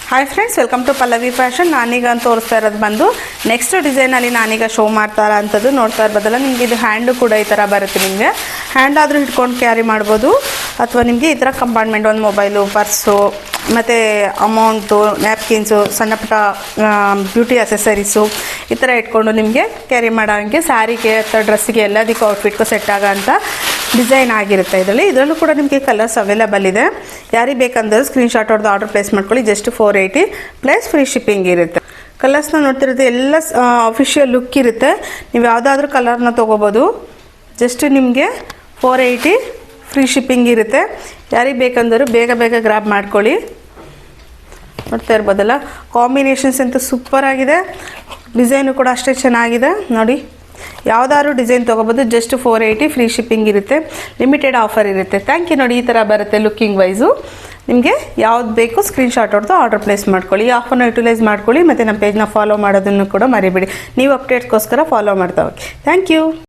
Hi friends, welcome to Pallavi fashion. ನಾನೀಗ ತೋರಿಸ್ತಾ ಇರೋದು ಬಂದು ನೆಕ್ಸ್ಟ್ ಡಿಸೈನಲ್ಲಿ ನಾನೀಗ ಶೋ ಮಾಡ್ತಾ ಅಂಥದ್ದು ನೋಡ್ತಾ ಇರ್ಬೋದಲ್ಲ. ನಿಮಗೆ ಇದು ಹ್ಯಾಂಡು ಕೂಡ ಈ ಥರ ಬರುತ್ತೆ. ನಿಮಗೆ ಹ್ಯಾಂಡ್ ಆದರೂ ಹಿಡ್ಕೊಂಡು ಕ್ಯಾರಿ ಮಾಡ್ಬೋದು, ಅಥವಾ ನಿಮಗೆ ಈ ಥರ ಕಂಪಾರ್ಟ್ಮೆಂಟ್, ಒಂದು ಮೊಬೈಲು, ಪರ್ಸು, ಮತ್ತು ಅಮೌಂಟು, ನ್ಯಾಪ್ಕಿನ್ಸು, ಸಣ್ಣ ಪುಟ್ಟ ಬ್ಯೂಟಿ ಅಸೆಸರೀಸು ಈ ಥರ ಇಟ್ಕೊಂಡು ನಿಮಗೆ ಕ್ಯಾರಿ ಮಾಡೋಂಗೆ ಸ್ಯಾರಿಗೆ ಅಥವಾ ಡ್ರೆಸ್ಸಿಗೆ ಎಲ್ಲದಕ್ಕೂ ಔಟ್ಫಿಟ್ಗೂ ಸೆಟ್ ಆಗೋಂಥ ಡಿಸೈನ್ ಆಗಿರುತ್ತೆ. ಇದರಲ್ಲೂ ಕೂಡ ನಿಮಗೆ ಕಲರ್ಸ್ ಅವೈಲೇಬಲ್ ಇದೆ. ಯಾರಿಗೆ ಬೇಕಂದ್ರೆ ಸ್ಕ್ರೀನ್ಶಾಟ್ ಹೊಡೆದು ಆರ್ಡರ್ ಪ್ಲೇಸ್ ಮಾಡ್ಕೊಳ್ಳಿ. ಜಸ್ಟ್ 480 ಪ್ಲಸ್ ಫ್ರೀ ಶಿಪ್ಪಿಂಗ್ ಇರುತ್ತೆ. ಕಲರ್ಸ್ನ ನೋಡ್ತಿರೋದು ಎಲ್ಲ ಅಫಿಷಿಯಲ್ ಲುಕ್ ಇರುತ್ತೆ. ನೀವು ಯಾವುದಾದ್ರೂ ಕಲರ್ನ ತೊಗೋಬೋದು. ಜಸ್ಟ್ ನಿಮಗೆ 480 ಫ್ರೀ ಶಿಪ್ಪಿಂಗ್ ಇರುತ್ತೆ. ಯಾರಿಗೆ ಬೇಕಂದರೂ ಬೇಗ ಬೇಗ ಗ್ರಾಬ್ ಮಾಡ್ಕೊಳ್ಳಿ. ನೋಡ್ತಾ ಇರ್ಬೋದಲ್ಲ, ಕಾಂಬಿನೇಷನ್ಸ್ ಅಂತೂ ಸೂಪರ್ ಆಗಿದೆ. ಡಿಸೈನು ಕೂಡ ಅಷ್ಟೇ ಚೆನ್ನಾಗಿದೆ. ನೋಡಿ, ಯಾವುದಾದ್ರು ಡಿಸೈನ್ ತೊಗೋಬೋದು. ಜಸ್ಟ್ 480 ಫ್ರೀ ಶಿಪ್ಪಿಂಗ್ ಇರುತ್ತೆ. ಲಿಮಿಟೆಡ್ ಆಫರ್ ಇರುತ್ತೆ. Thank you. ನೋಡಿ, ಈ ಥರ ಬರುತ್ತೆ ಲುಕ್ಕಿಂಗ್ ವೈಸು. ನಿಮಗೆ ಯಾವ್ದು ಬೇಕು ಸ್ಕ್ರೀನ್ಶಾಟ್ ಹೊಡೆದು ಆರ್ಡರ್ ಪ್ಲೇಸ್ ಮಾಡ್ಕೊಳ್ಳಿ. ಈ ಆಫರ್ನ ಯುಟಿಲೈಸ್ ಮಾಡ್ಕೊಳ್ಳಿ. ಮತ್ತು ನಮ್ಮ ಪೇಜ್ನ ಫಾಲೋ ಮಾಡೋದನ್ನು ಕೂಡ ಮರಿಬೇಡಿ. ನೀವು ಅಪ್ಡೇಟ್ಸ್ಗೋಸ್ಕರ ಫಾಲೋ ಮಾಡ್ತಾ ಹೋಗಿ. Thank you.